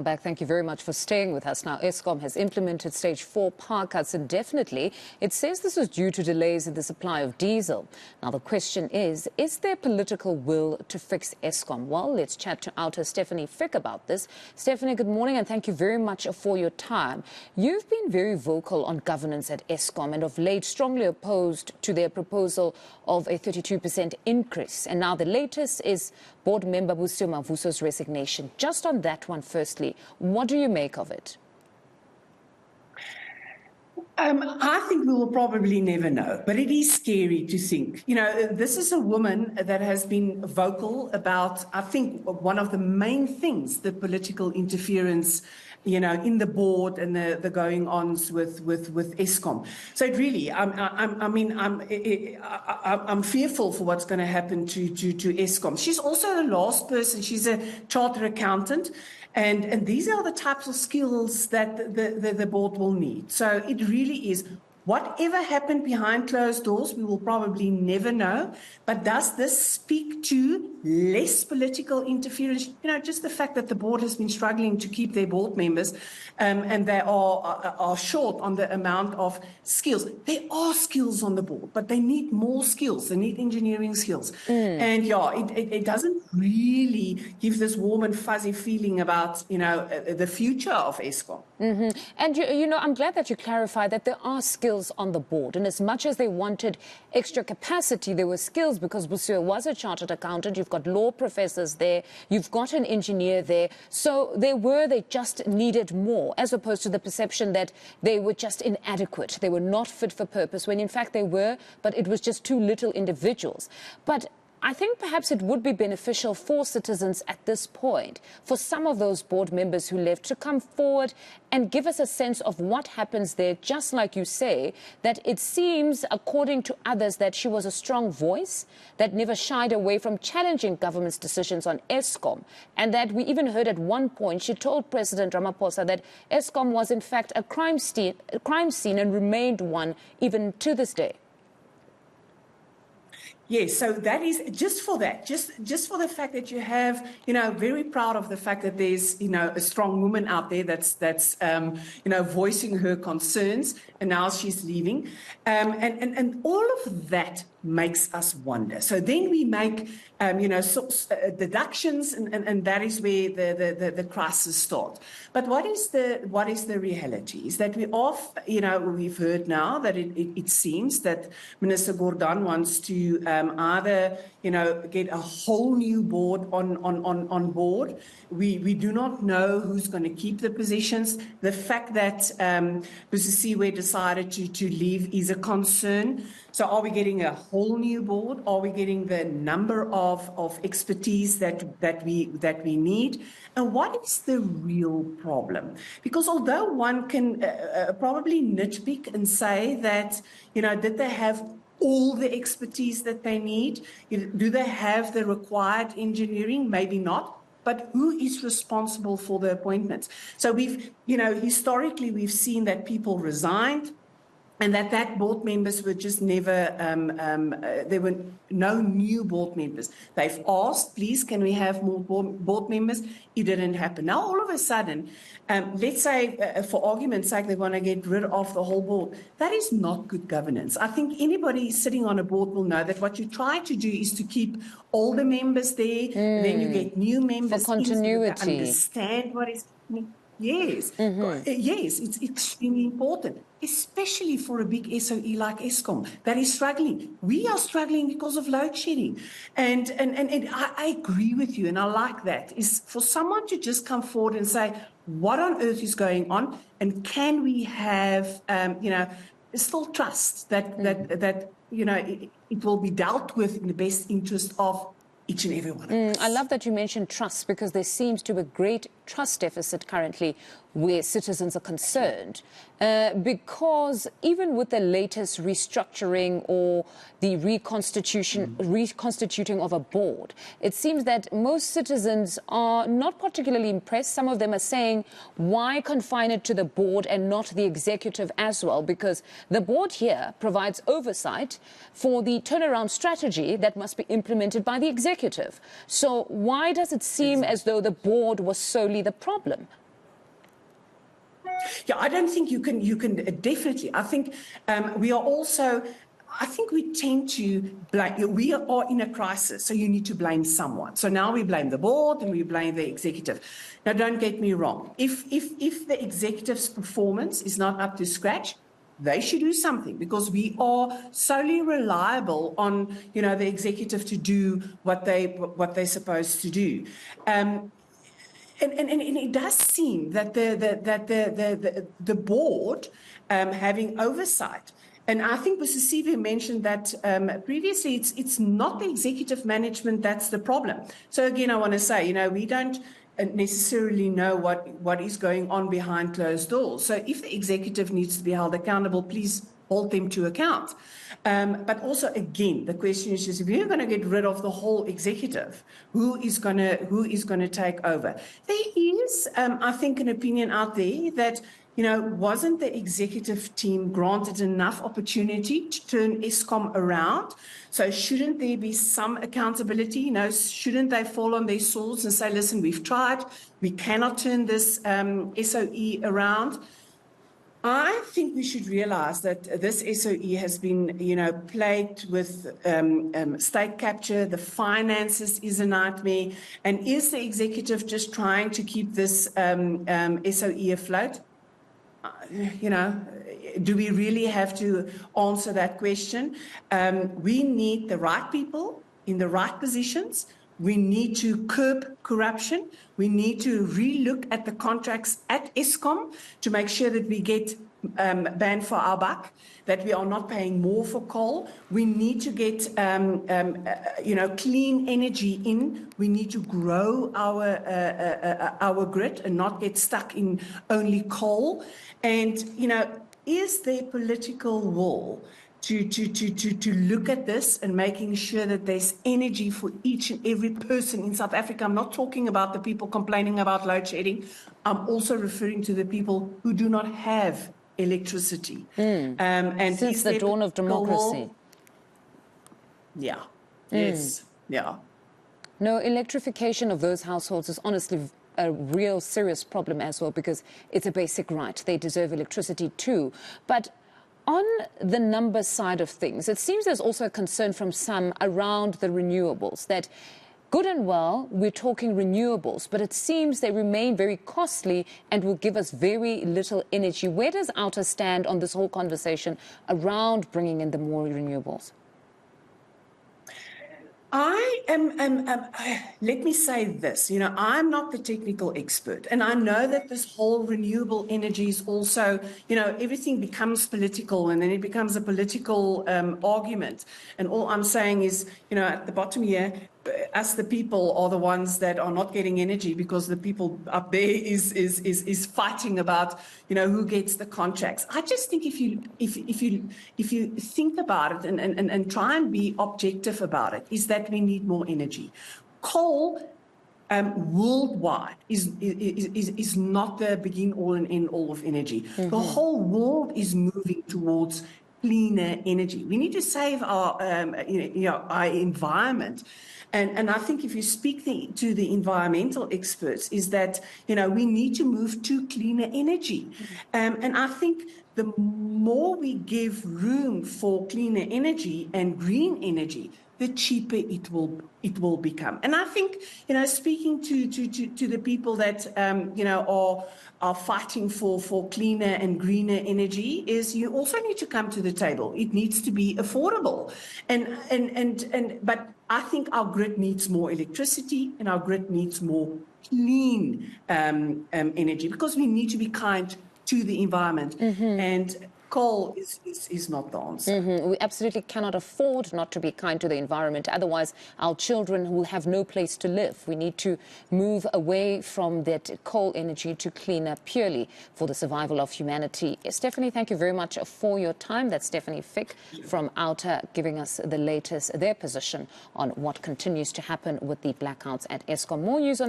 Back. Thank you very much for staying with us. Now, Eskom has implemented stage 4 power cuts indefinitely. It says this is due to delays in the supply of diesel. Now, the question is there political will to fix Eskom? Well, let's chat to Outa Stefanie Fick about this. Stefanie, good morning and thank you very much for your time. You've been very vocal on governance at Eskom and of late strongly opposed to their proposal of a 32% increase. And now the latest is board member Busio Mavuso's resignation. Just on that one, firstly, what do you make of it? I think we will probably never know, but it is scary to think. You know, this is a woman that has been vocal about, I think, one of the main things, the political interference, you know, in the board and the going-ons with Eskom. So it really, I'm fearful for what's going to happen to Eskom. She's also the last person. She's a chartered accountant. And these are the types of skills that the board will need. So it really is. Whatever happened behind closed doors, we will probably never know. But does this speak to less political interference? You know, just the fact that the board has been struggling to keep their board members and they are short on the amount of skills. There are skills on the board, but they need more skills. They need engineering skills. And yeah, it doesn't really give this warm and fuzzy feeling about, you know, the future of Eskom. And, you know, I'm glad that you clarified that there are skills on the board. And as much as they wanted extra capacity, there were skills because Busio was a chartered accountant. You've got law professors there. You've got an engineer there. So they just needed more, as opposed to the perception that they were just inadequate. They were not fit for purpose, when in fact they were, but it was just too little individuals. But I think perhaps it would be beneficial for citizens at this point, for some of those board members who left, to come forward and give us a sense of what happens there, just like you say, that it seems, according to others, that she was a strong voice, that never shied away from challenging government's decisions on Eskom, and that we even heard at one point she told President Ramaphosa that Eskom was in fact a crime scene and remained one even to this day. Yes, so that is just for that, just for the fact that you have, you know, very proud of the fact that there's, you know, a strong woman out there that's you know, voicing her concerns, and now she's leaving, and all of that makes us wonder. So then we make, you know, deductions, and that is where the crisis starts. But what is the reality? Is that you know, we've heard now that it seems that Minister Gordhan wants to either, you know, get a whole new board on board. We do not know who's going to keep the positions. The fact that Busisiwe decided to leave is a concern. So are we getting a whole new board? Are we getting the number of expertise that we need? And what is the real problem? Because although one can probably nitpick and say that, you know, did they have all the expertise that they need? Do they have the required engineering? Maybe not. But who is responsible for the appointments? So we've, you know, historically we've seen that people resigned, and that board members were just never, there were no new board members. They've asked, please, can we have more board members? It didn't happen. Now, all of a sudden, let's say, for argument's sake, they want to get rid of the whole board. That is not good governance. I think anybody sitting on a board will know that what you try to do is to keep all the members there, and then you get new members. For continuity. To understand what is happening. Yes, yes, it's extremely important, especially for a big SOE like Eskom that is struggling. We are struggling because of load shedding. And I agree with you, and I like that, is for someone to just come forward and say, what on earth is going on? And can we have, you know, still trust that you know, it will be dealt with in the best interest of each and every one of us. I love that you mentioned trust, because there seems to be a great trust deficit currently where citizens are concerned. Because even with the latest restructuring or the reconstituting of a board, it seems that most citizens are not particularly impressed. Some of them are saying, why confine it to the board and not the executive as well? Because the board here provides oversight for the turnaround strategy that must be implemented by the executive. So why does it seem as though the board was solely the problem? Yeah, I don't think you can definitely. I think we are also, I think we tend to blame, we are in a crisis, so you need to blame someone. So now we blame the board and we blame the executive. Now, don't get me wrong. If the executive's performance is not up to scratch, they should do something, because we are solely reliable on, the executive to do what they're supposed to do. And it does seem that the board having oversight, and I think Mr. Sive mentioned that previously, it's not the executive management that's the problem. So again, I want to say, we don't necessarily know what is going on behind closed doors. So if the executive needs to be held accountable, please hold them to account. But also, again, the question is just, if you're going to get rid of the whole executive, who is going to take over? There is, I think, an opinion out there that, wasn't the executive team granted enough opportunity to turn Eskom around? So shouldn't there be some accountability? Shouldn't they fall on their swords and say, listen, we've tried, we cannot turn this SOE around? I think we should realize that this SOE has been, plagued with state capture. The finances is a nightmare. And is the executive just trying to keep this SOE afloat? Do we really have to answer that question? We need the right people in the right positions. We need to curb corruption. We need to relook at the contracts at Eskom to make sure that we get bang for our buck, that we are not paying more for coal. We need to get, clean energy in. We need to grow our grid and not get stuck in only coal. And, is there political will to look at this and making sure that there's energy for each and every person in South Africa? I'm not talking about the people complaining about load shedding. I'm also referring to the people who do not have electricity. And since the dawn of democracy. Yeah. Yes. Yeah. No, electrification of those households is honestly a real serious problem as well, because it's a basic right. They deserve electricity too. But on the numbers side of things, it seems there's also a concern from some around the renewables, that good and well, we're talking renewables, but it seems they remain very costly and will give us very little energy. Where does Outa stand on this whole conversation around bringing in the more renewables? Let me say this, I'm not the technical expert, and I know that this whole renewable energy is also, everything becomes political, and then it becomes a political argument. And all I'm saying is, at the bottom here, us, the people, are the ones that are not getting energy, because the people up there is fighting about, who gets the contracts. I just think if you think about it and try and be objective about it, is that we need more energy. Coal worldwide is not the begin all and end all of energy. The whole world is moving towards cleaner energy. We need to save our our environment. And I think if you speak to the environmental experts, is that, we need to move to cleaner energy. And I think the more we give room for cleaner energy and green energy, the cheaper it will become. And I think, speaking to the people that, are fighting for cleaner and greener energy, is you also need to come to the table. It needs to be affordable. But I think our grid needs more electricity, and our grid needs more clean energy, because we need to be kind to the environment. And coal is not the answer. We absolutely cannot afford not to be kind to the environment. Otherwise, our children will have no place to live. We need to move away from that coal energy to cleaner purely for the survival of humanity. Stefanie, thank you very much for your time. That's Stefanie Fick from Outa giving us the latest, their position on what continues to happen with the blackouts at Eskom. More news on